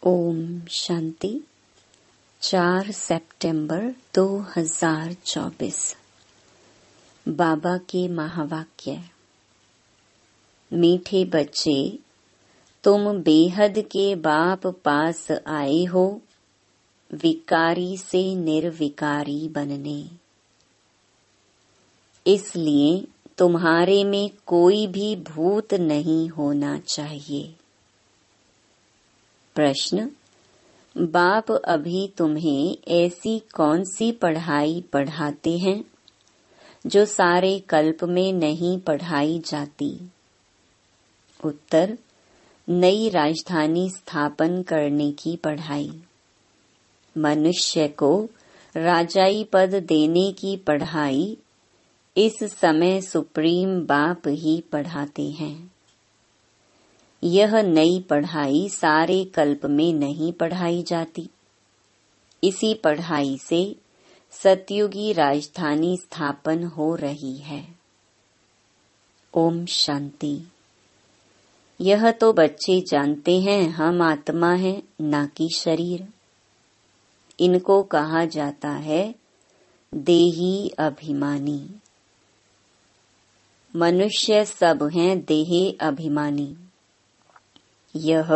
ओम शांति। 4 सितंबर 2024। बाबा के महावाक्य। मीठे बच्चे, तुम बेहद के बाप पास आए हो, विकारी से निर्विकारी बनने। इसलिए तुम्हारे में कोई भी भूत नहीं होना चाहिए। प्रश्न: बाप अभी तुम्हें ऐसी कौन सी पढ़ाई पढ़ाते हैं जो सारे कल्प में नहीं पढ़ाई जाती? उत्तर: नई राजधानी स्थापन करने की पढ़ाई। मनुष्य को राजाई पद देने की पढ़ाई इस समय सुप्रीम बाप ही पढ़ाते हैं। यह नई पढ़ाई सारे कल्प में नहीं पढ़ाई जाती। इसी पढ़ाई से सतयुगी राजधानी स्थापन हो रही है। ओम शांति। यह तो बच्चे जानते हैं हम आत्मा हैं, ना कि शरीर। इनको कहा जाता है देही अभिमानी। मनुष्य सब हैं देहे अभिमानी। यह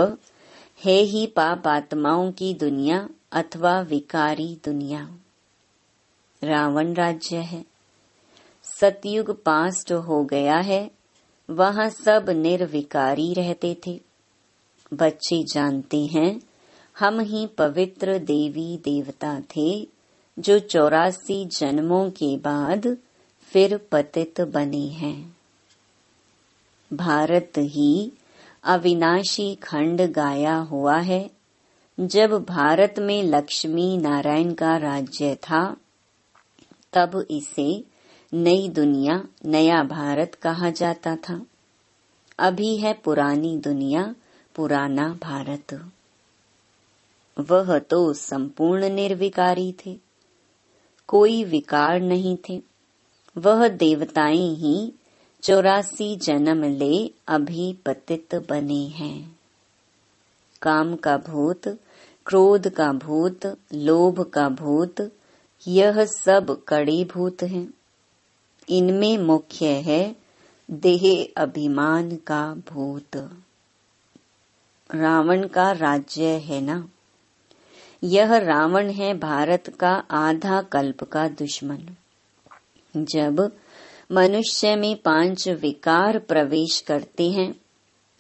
है ही पाप आत्माओं की दुनिया अथवा विकारी दुनिया। रावण राज्य है। सतयुग पास्ट हो गया है, वहाँ सब निर्विकारी रहते थे। बच्चे जानते हैं हम ही पवित्र देवी देवता थे जो 84 जन्मों के बाद फिर पतित बने हैं। भारत ही अविनाशी खंड गाया हुआ है। जब भारत में लक्ष्मी नारायण का राज्य था, तब इसे नई दुनिया, नया भारत कहा जाता था। अभी है पुरानी दुनिया, पुराना भारत। वह तो संपूर्ण निर्विकारी थे, कोई विकार नहीं थे। वह देवताएं ही 84 जन्म ले अभी पतित बने हैं। काम का भूत, क्रोध का भूत, लोभ का भूत, यह सब कड़े भूत हैं। इनमें मुख्य है देह अभिमान का भूत। रावण का राज्य है ना। यह रावण है भारत का आधा कल्प का दुश्मन। जब मनुष्य में 5 विकार प्रवेश करते हैं,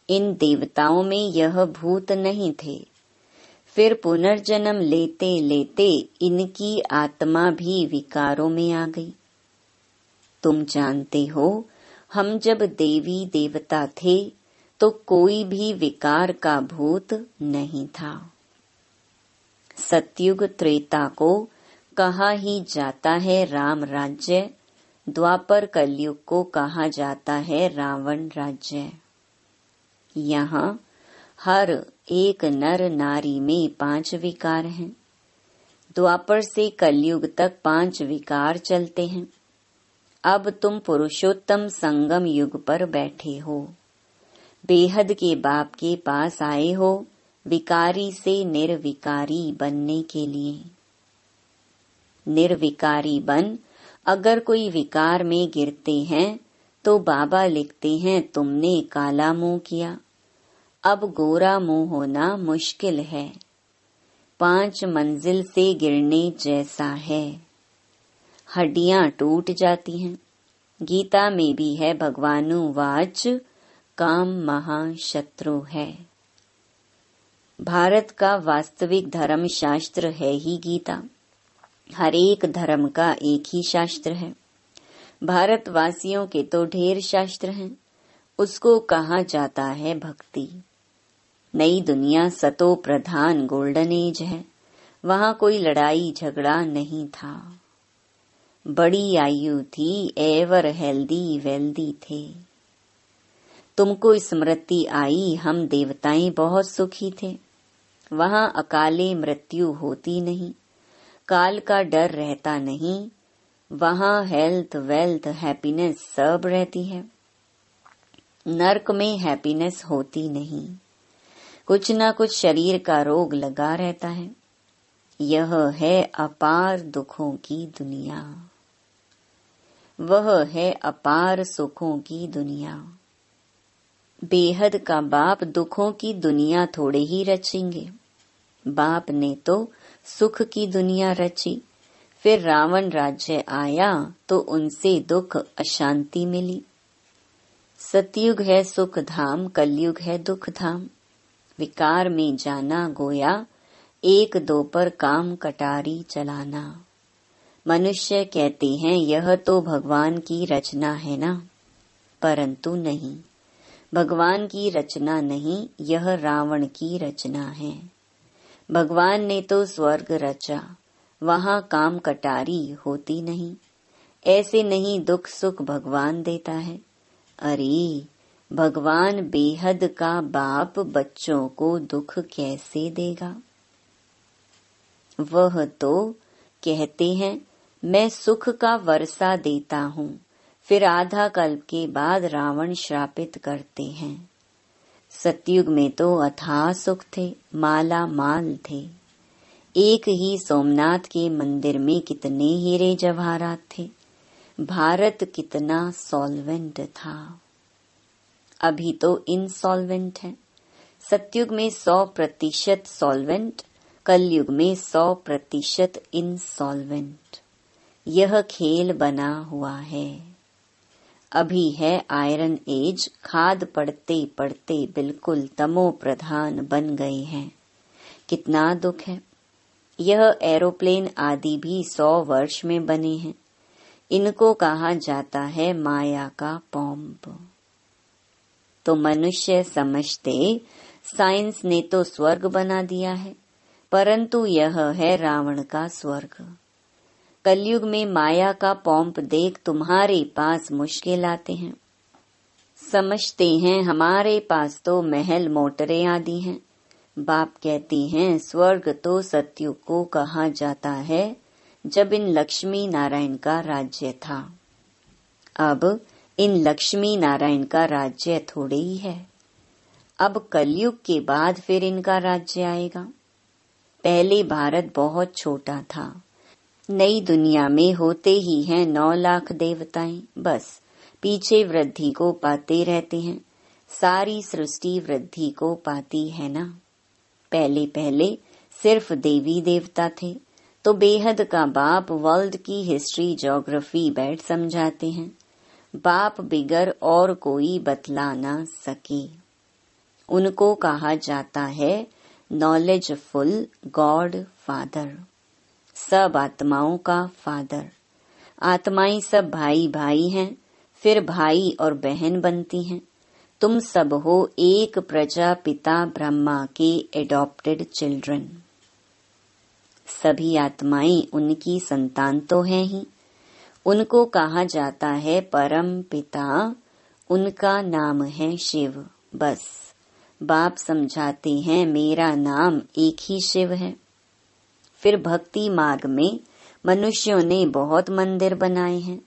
इन देवताओं में यह भूत नहीं थे। फिर पुनर्जन्म लेते लेते इनकी आत्मा भी विकारों में आ गई। तुम जानते हो, हम जब देवी देवता थे तो कोई भी विकार का भूत नहीं था। सतयुग त्रेता को कहा ही जाता है राम राज्य, द्वापर कलयुग को कहा जाता है रावण राज्य। यहाँ हर एक नर नारी में 5 विकार हैं। द्वापर से कलयुग तक 5 विकार चलते हैं। अब तुम पुरुषोत्तम संगम युग पर बैठे हो, बेहद के बाप के पास आए हो, विकारी से निर्विकारी बनने के लिए। निर्विकारी बन अगर कोई विकार में गिरते हैं तो बाबा लिखते हैं तुमने काला मुंह किया, अब गोरा मुंह होना मुश्किल है। 5 मंजिल से गिरने जैसा है। हड्डियां टूट जाती हैं। गीता में भी है भगवानुवाच, काम महाशत्रु है। भारत का वास्तविक धर्म शास्त्र है ही गीता। हर एक धर्म का एक ही शास्त्र है। भारतवासियों के तो ढेर शास्त्र हैं। उसको कहा जाता है भक्ति। नई दुनिया सतो प्रधान गोल्डन एज है। वहाँ कोई लड़ाई झगड़ा नहीं था। बड़ी आयु थी, एवर हेल्दी वेल्दी थे। तुमको स्मृति आई हम देवताएं बहुत सुखी थे। वहाँ अकाले मृत्यु होती नहीं, काल का डर रहता नहीं। वहाँ हेल्थ, वेल्थ, हैप्पीनेस सब रहती है। नर्क में हैप्पीनेस होती नहीं। कुछ न कुछ शरीर का रोग लगा रहता है। यह है अपार दुखों की दुनिया, वह है अपार सुखों की दुनिया। बेहद का बाप दुखों की दुनिया थोड़े ही रचेंगे। बाप ने तो सुख की दुनिया रची। फिर रावण राज्य आया तो उनसे दुख अशांति मिली। सतयुग है सुख धाम, कलयुग है दुख धाम। विकार में जाना गोया, एक दो पर काम कटारी चलाना। मनुष्य कहते हैं यह तो भगवान की रचना है ना, परंतु नहीं, भगवान की रचना नहीं, यह रावण की रचना है। भगवान ने तो स्वर्ग रचा, वहाँ काम कटारी होती नहीं। ऐसे नहीं दुख सुख भगवान देता है। अरे भगवान बेहद का बाप बच्चों को दुख कैसे देगा? वह तो कहते हैं मैं सुख का वर्षा देता हूँ। फिर आधा कल्प के बाद रावण श्रापित करते हैं। सतयुग में तो अथाह सुख थे, माला माल थे। एक ही सोमनाथ के मंदिर में कितने हीरे जवाहरात थे। भारत कितना सॉल्वेंट था, अभी तो इनसॉल्वेंट है। सतयुग में 100% सॉल्वेंट, कलयुग में 100% इनसॉल्वेंट। यह खेल बना हुआ है। अभी है आयरन एज, खाद पड़ते पड़ते बिल्कुल तमो प्रधान बन गए हैं। कितना दुख है। यह एरोप्लेन आदि भी 100 वर्ष में बने हैं। इनको कहा जाता है माया का पॉम्प। तो मनुष्य समझते साइंस ने तो स्वर्ग बना दिया है, परंतु यह है रावण का स्वर्ग। कलयुग में माया का पॉम्प देख तुम्हारे पास मुश्किल आते हैं। समझते हैं हमारे पास तो महल मोटरें आदि हैं। बाप कहती हैं स्वर्ग तो सतयुग को कहा जाता है, जब इन लक्ष्मी नारायण का राज्य था। अब इन लक्ष्मी नारायण का राज्य थोड़े ही है। अब कलयुग के बाद फिर इनका राज्य आएगा। पहले भारत बहुत छोटा था। नई दुनिया में होते ही हैं 9 लाख देवताएं, बस पीछे वृद्धि को पाते रहते हैं। सारी सृष्टि वृद्धि को पाती है ना। पहले पहले सिर्फ देवी देवता थे, तो बेहद का बाप वर्ल्ड की हिस्ट्री ज्योग्राफी बैठ समझाते हैं। बाप बिगर और कोई बतला ना सके। उनको कहा जाता है नॉलेजफुल गॉड फादर, सब आत्माओं का फादर। आत्माएं सब भाई भाई हैं, फिर भाई और बहन बनती हैं। तुम सब हो एक प्रजापिता ब्रह्मा के एडॉप्टेड चिल्ड्रन। सभी आत्माएं उनकी संतान तो हैं ही। उनको कहा जाता है परम पिता, उनका नाम है शिव। बस बाप समझाते हैं मेरा नाम एक ही शिव है। फिर भक्ति मार्ग में मनुष्यों ने बहुत मंदिर बनाए हैं,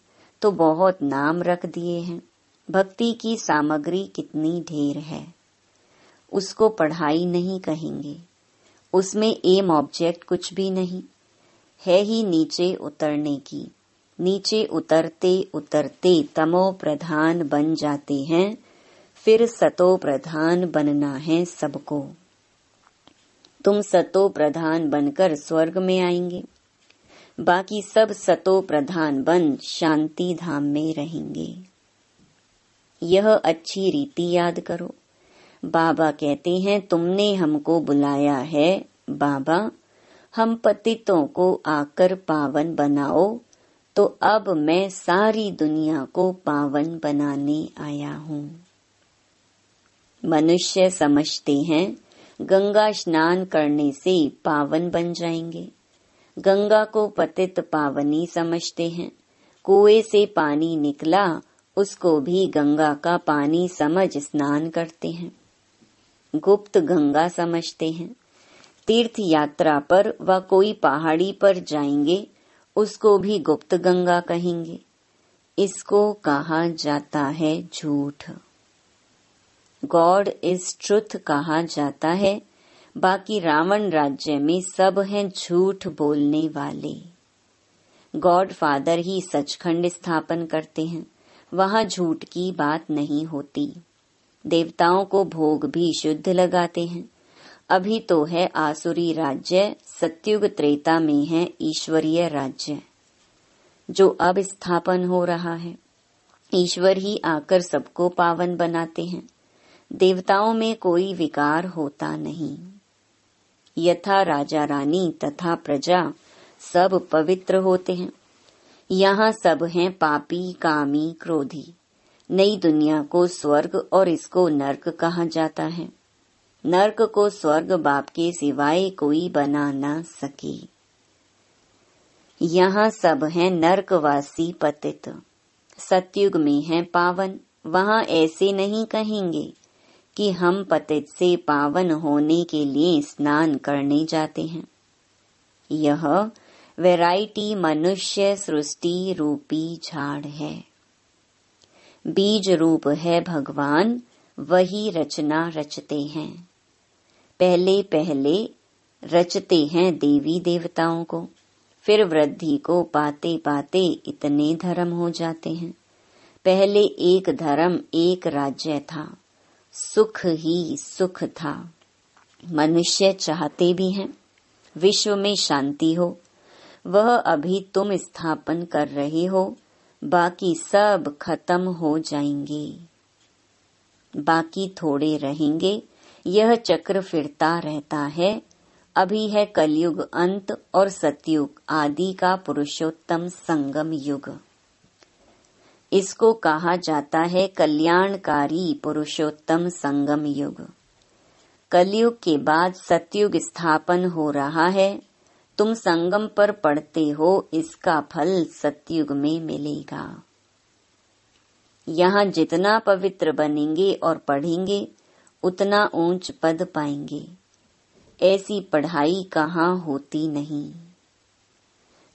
तो बहुत नाम रख दिए हैं। भक्ति की सामग्री कितनी ढेर है, उसको पढ़ाई नहीं कहेंगे। उसमें एम ऑब्जेक्ट कुछ भी नहीं है ही नीचे उतरने की। नीचे उतरते उतरते तमो प्रधान बन जाते हैं, फिर सतो प्रधान बनना है सबको। तुम सतो प्रधान बनकर स्वर्ग में आएंगे, बाकी सब सतो प्रधान बन शांति धाम में रहेंगे। यह अच्छी रीति याद करो। बाबा कहते हैं तुमने हमको बुलाया है बाबा, हम पतितों को आकर पावन बनाओ। तो अब मैं सारी दुनिया को पावन बनाने आया हूँ। मनुष्य समझते हैं गंगा स्नान करने से पावन बन जाएंगे। गंगा को पतित पावनी समझते हैं। कुएं से पानी निकला, उसको भी गंगा का पानी समझ स्नान करते हैं। गुप्त गंगा समझते हैं। तीर्थ यात्रा पर व कोई पहाड़ी पर जाएंगे, उसको भी गुप्त गंगा कहेंगे। इसको कहा जाता है झूठ। गॉड इज ट्रुथ कहा जाता है। बाकी रावण राज्य में सब हैं झूठ बोलने वाले। गॉड फादर ही सचखंड स्थापन करते हैं, वहाँ झूठ की बात नहीं होती। देवताओं को भोग भी शुद्ध लगाते हैं। अभी तो है आसुरी राज्य, सत्युग त्रेता में है ईश्वरीय राज्य जो अब स्थापन हो रहा है। ईश्वर ही आकर सबको पावन बनाते हैं। देवताओं में कोई विकार होता नहीं। यथा राजा रानी तथा प्रजा सब पवित्र होते हैं। यहाँ सब हैं पापी, कामी, क्रोधी। नई दुनिया को स्वर्ग और इसको नर्क कहा जाता है। नर्क को स्वर्ग बाप के सिवाय कोई बना ना सके। यहाँ सब हैं नर्कवासी पतित। सतयुग में है पावन। वहाँ ऐसे नहीं कहेंगे कि हम पतित से पावन होने के लिए स्नान करने जाते हैं। यह वैरायटी मनुष्य सृष्टि रूपी झाड़ है। बीज रूप है भगवान, वही रचना रचते हैं। पहले पहले रचते हैं देवी देवताओं को, फिर वृद्धि को पाते पाते इतने धर्म हो जाते हैं। पहले एक धर्म एक राज्य था, सुख ही सुख था। मनुष्य चाहते भी हैं विश्व में शांति हो, वह अभी तुम स्थापन कर रहे हो। बाकी सब खत्म हो जाएंगे, बाकी थोड़े रहेंगे। यह चक्र फिरता रहता है। अभी है कलयुग अंत और सतयुग आदि का पुरुषोत्तम संगम युग। इसको कहा जाता है कल्याणकारी पुरुषोत्तम संगम युग। कलयुग के बाद सतयुग स्थापन हो रहा है। तुम संगम पर पढ़ते हो, इसका फल सतयुग में मिलेगा। यहाँ जितना पवित्र बनेंगे और पढ़ेंगे उतना ऊंच पद पाएंगे। ऐसी पढ़ाई कहाँ होती नहीं।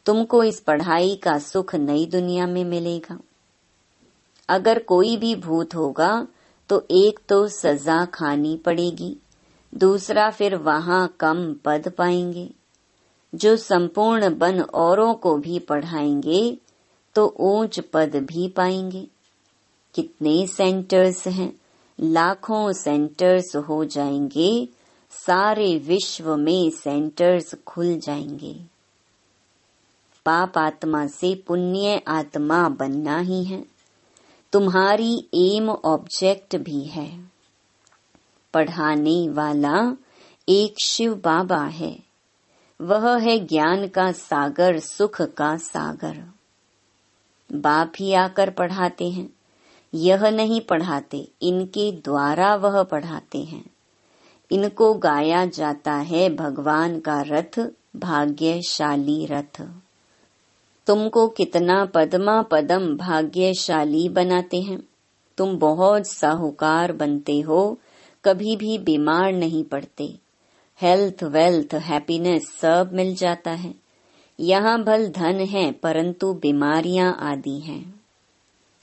तुमको इस पढ़ाई का सुख नई दुनिया में मिलेगा। अगर कोई भी भूत होगा तो एक तो सजा खानी पड़ेगी, दूसरा फिर वहाँ कम पद पाएंगे। जो संपूर्ण बन औरों को भी पढ़ाएंगे तो ऊंच पद भी पाएंगे। कितने सेंटर्स हैं, लाखों सेंटर्स हो जाएंगे। सारे विश्व में सेंटर्स खुल जाएंगे। पाप आत्मा से पुण्य आत्मा बनना ही है। तुम्हारी एम ऑब्जेक्ट भी है। पढ़ाने वाला एक शिव बाबा है। वह है ज्ञान का सागर, सुख का सागर। बाप ही आकर पढ़ाते हैं। यह नहीं पढ़ाते, इनके द्वारा वह पढ़ाते हैं। इनको गाया जाता है भगवान का रथ, भाग्यशाली रथ। तुमको कितना पद्मा पदम भाग्यशाली बनाते हैं। तुम बहुत साहूकार बनते हो, कभी भी बीमार नहीं पड़ते। हेल्थ, वेल्थ, हैप्पीनेस सब मिल जाता है। यहाँ भल धन है परंतु बीमारियां आदि हैं।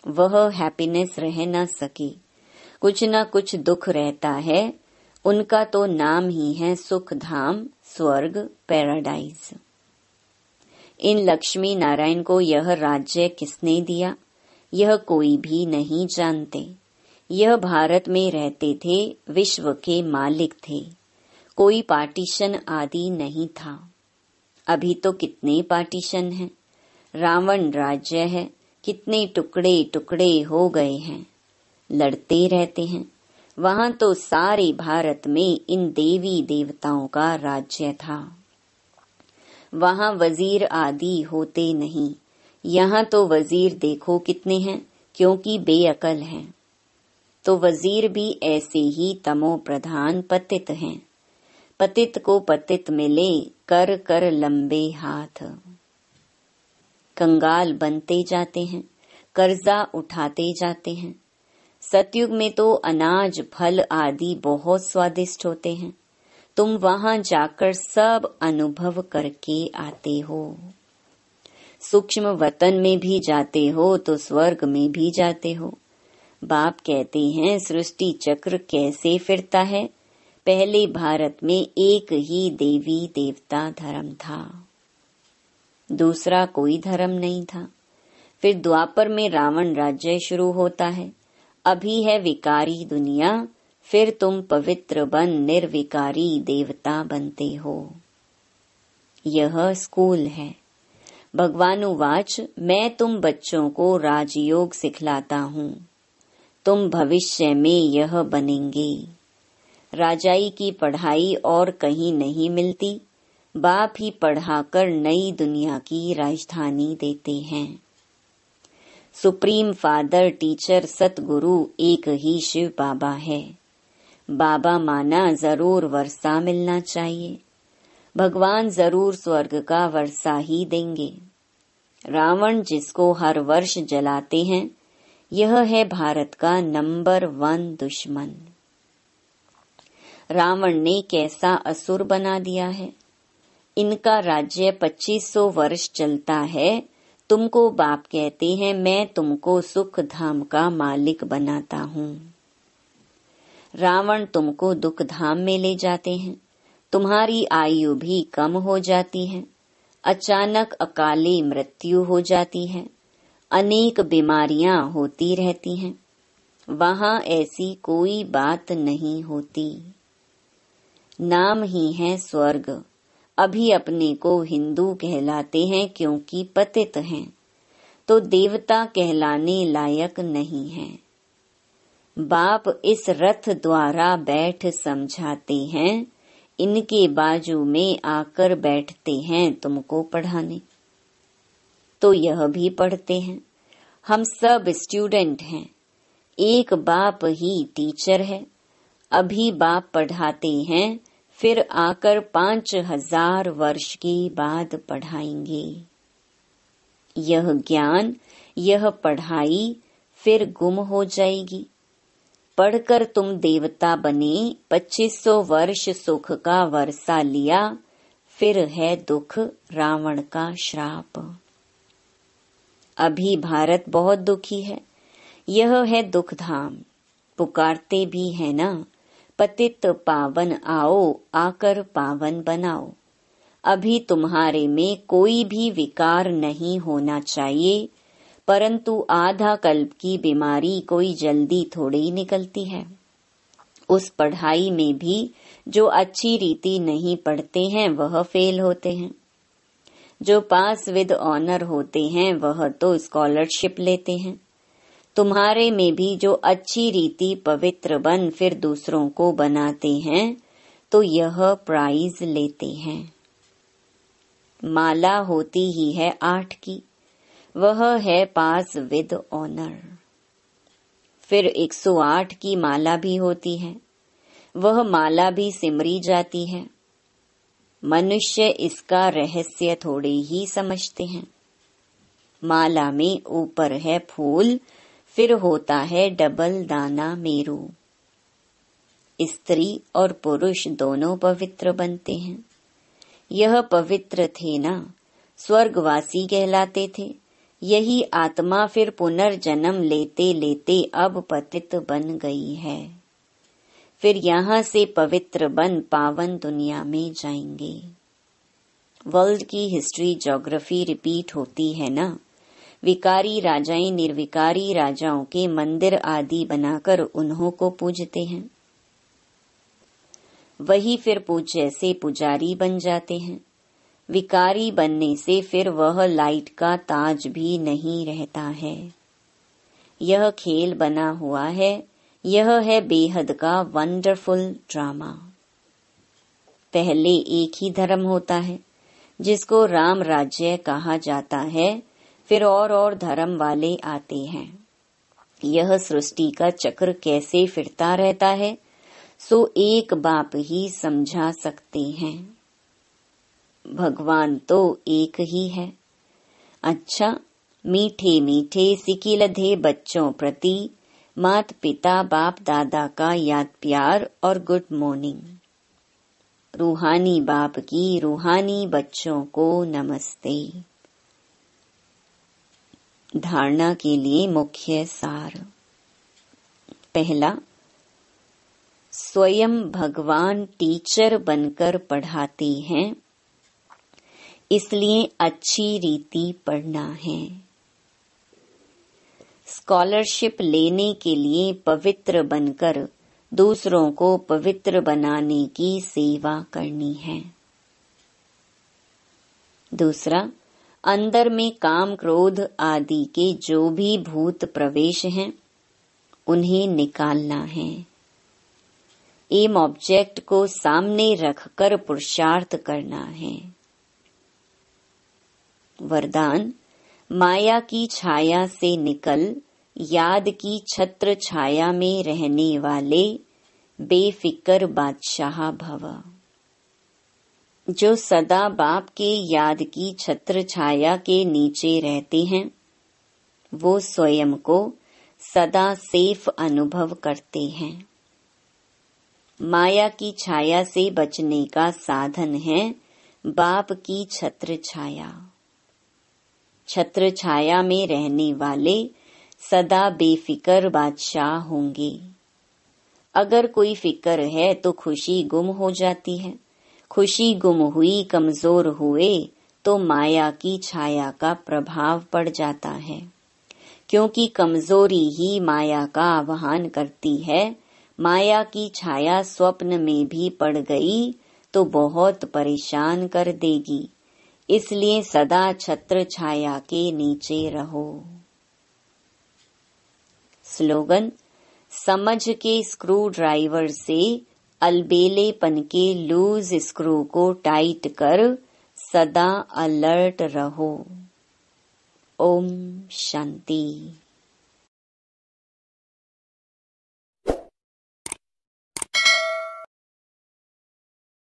वह हैप्पीनेस रह न सके, कुछ न कुछ दुख रहता है। उनका तो नाम ही है सुख धाम, स्वर्ग, पैराडाइज। इन लक्ष्मी नारायण को यह राज्य किसने दिया, यह कोई भी नहीं जानते। यह भारत में रहते थे, विश्व के मालिक थे। कोई पार्टीशन आदि नहीं था। अभी तो कितने पार्टीशन हैं। रावण राज्य है, कितने टुकड़े टुकड़े हो गए हैं, लड़ते रहते हैं। वहाँ तो सारे भारत में इन देवी देवताओं का राज्य था। वहाँ वजीर आदि होते नहीं। यहाँ तो वजीर देखो कितने हैं, क्योंकि बेअकल हैं। तो वजीर भी ऐसे ही तमो प्रधान पतित हैं। पतित को पतित मिले, कर कर लंबे हाथ। कंगाल बनते जाते हैं, कर्जा उठाते जाते हैं। सतयुग में तो अनाज, फल आदि बहुत स्वादिष्ट होते हैं। तुम वहाँ जाकर सब अनुभव करके आते हो। सूक्ष्म वतन में भी जाते हो तो स्वर्ग में भी जाते हो। बाप कहते हैं सृष्टि चक्र कैसे फिरता है। पहले भारत में एक ही देवी देवता धर्म था, दूसरा कोई धर्म नहीं था। फिर द्वापर में रावण राज्य शुरू होता है। अभी है विकारी दुनिया, फिर तुम पवित्र बन निर्विकारी देवता बनते हो। यह स्कूल है। भगवानुवाच, मैं तुम बच्चों को राजयोग सिखलाता हूँ, तुम भविष्य में यह बनेंगे। राजाई की पढ़ाई और कहीं नहीं मिलती, बाप ही पढ़ाकर नई दुनिया की राजधानी देते हैं। सुप्रीम फादर टीचर सतगुरु एक ही शिव बाबा है। बाबा माना जरूर वर्षा मिलना चाहिए, भगवान जरूर स्वर्ग का वर्षा ही देंगे। रावण जिसको हर वर्ष जलाते हैं, यह है भारत का नंबर 1 दुश्मन। रावण ने कैसा असुर बना दिया है। इनका राज्य 2500 वर्ष चलता है। तुमको बाप कहते हैं मैं तुमको सुख धाम का मालिक बनाता हूँ। रावण तुमको दुख धाम में ले जाते हैं। तुम्हारी आयु भी कम हो जाती है। अचानक अकाली मृत्यु हो जाती है। अनेक बीमारियां होती रहती हैं। वहां ऐसी कोई बात नहीं होती। नाम ही है स्वर्ग। अभी अपने को हिंदू कहलाते हैं क्योंकि पतित हैं, तो देवता कहलाने लायक नहीं हैं। बाप इस रथ द्वारा बैठ समझाते हैं, इनके बाजू में आकर बैठते हैं तुमको पढ़ाने। तो यह भी पढ़ते हैं। हम सब स्टूडेंट हैं, एक बाप ही टीचर है। अभी बाप पढ़ाते हैं, फिर आकर 5000 वर्ष के बाद पढ़ाएंगे। यह ज्ञान, यह पढ़ाई फिर गुम हो जाएगी। पढ़कर तुम देवता बने, 2500 वर्ष सुख का वर्षा लिया, फिर है दुख रावण का श्राप। अभी भारत बहुत दुखी है। यह है दुख धाम। पुकारते भी है ना, पतित पावन आओ, आकर पावन बनाओ। अभी तुम्हारे में कोई भी विकार नहीं होना चाहिए, परंतु आधा कल्प की बीमारी कोई जल्दी थोड़ी निकलती है। उस पढ़ाई में भी जो अच्छी रीति नहीं पढ़ते हैं वह फेल होते हैं। जो पास विद ऑनर होते हैं वह तो स्कॉलरशिप लेते हैं। तुम्हारे में भी जो अच्छी रीति पवित्र बन फिर दूसरों को बनाते हैं, तो यह प्राइज लेते हैं। माला होती ही है 8 की, वह है पास विद ऑनर। फिर 108 की माला भी होती है, वह माला भी सिमरी जाती है। मनुष्य इसका रहस्य थोड़े ही समझते हैं। माला में ऊपर है फूल, फिर होता है डबल दाना मेरू। स्त्री और पुरुष दोनों पवित्र बनते हैं। यह पवित्र थे ना, स्वर्गवासी कहलाते थे। यही आत्मा फिर पुनर्जन्म लेते लेते अब पतित बन गई है। फिर यहाँ से पवित्र बन पावन दुनिया में जाएंगे। वर्ल्ड की हिस्ट्री ज्योग्राफी रिपीट होती है ना। विकारी राजाएं निर्विकारी राजाओं के मंदिर आदि बनाकर उन्हों को पूजते हैं। वही फिर पूज्य से पुजारी बन जाते हैं। विकारी बनने से फिर वह लाइट का ताज भी नहीं रहता है। यह खेल बना हुआ है। यह है बेहद का वंडरफुल ड्रामा। पहले एक ही धर्म होता है जिसको राम राज्य कहा जाता है। फिर और धर्म वाले आते हैं। यह सृष्टि का चक्र कैसे फिरता रहता है, सो एक बाप ही समझा सकते हैं। भगवान तो एक ही है। अच्छा, मीठे मीठे सिकिलधे बच्चों प्रति मात पिता बाप दादा का याद प्यार और गुड मॉर्निंग। रूहानी बाप की रूहानी बच्चों को नमस्ते। धारणा के लिए मुख्य सार। पहला, स्वयं भगवान टीचर बनकर पढ़ाते हैं, इसलिए अच्छी रीति पढ़ना है। स्कॉलरशिप लेने के लिए पवित्र बनकर दूसरों को पवित्र बनाने की सेवा करनी है। दूसरा, अंदर में काम क्रोध आदि के जो भी भूत प्रवेश हैं, उन्हें निकालना है। एम ऑब्जेक्ट को सामने रखकर पुरुषार्थ करना है। वरदान, माया की छाया से निकल याद की छत्र छाया में रहने वाले बेफिक्र बादशाह भव। जो सदा बाप के याद की छत्र छाया के नीचे रहते हैं, वो स्वयं को सदा सेफ अनुभव करते हैं। माया की छाया से बचने का साधन है बाप की छत्र छाया। छत्र छाया में रहने वाले सदा बेफिक्र बादशाह होंगे। अगर कोई फिक्र है तो खुशी गुम हो जाती है। खुशी गुम हुई, कमजोर हुए तो माया की छाया का प्रभाव पड़ जाता है, क्योंकि कमजोरी ही माया का आवाहन करती है। माया की छाया स्वप्न में भी पड़ गई तो बहुत परेशान कर देगी, इसलिए सदा छत्र छाया के नीचे रहो। स्लोगन, समझ के स्क्रू ड्राइवर से अलबेलेपन के लूज स्क्रू को टाइट कर सदा अलर्ट रहो। ओम शांति।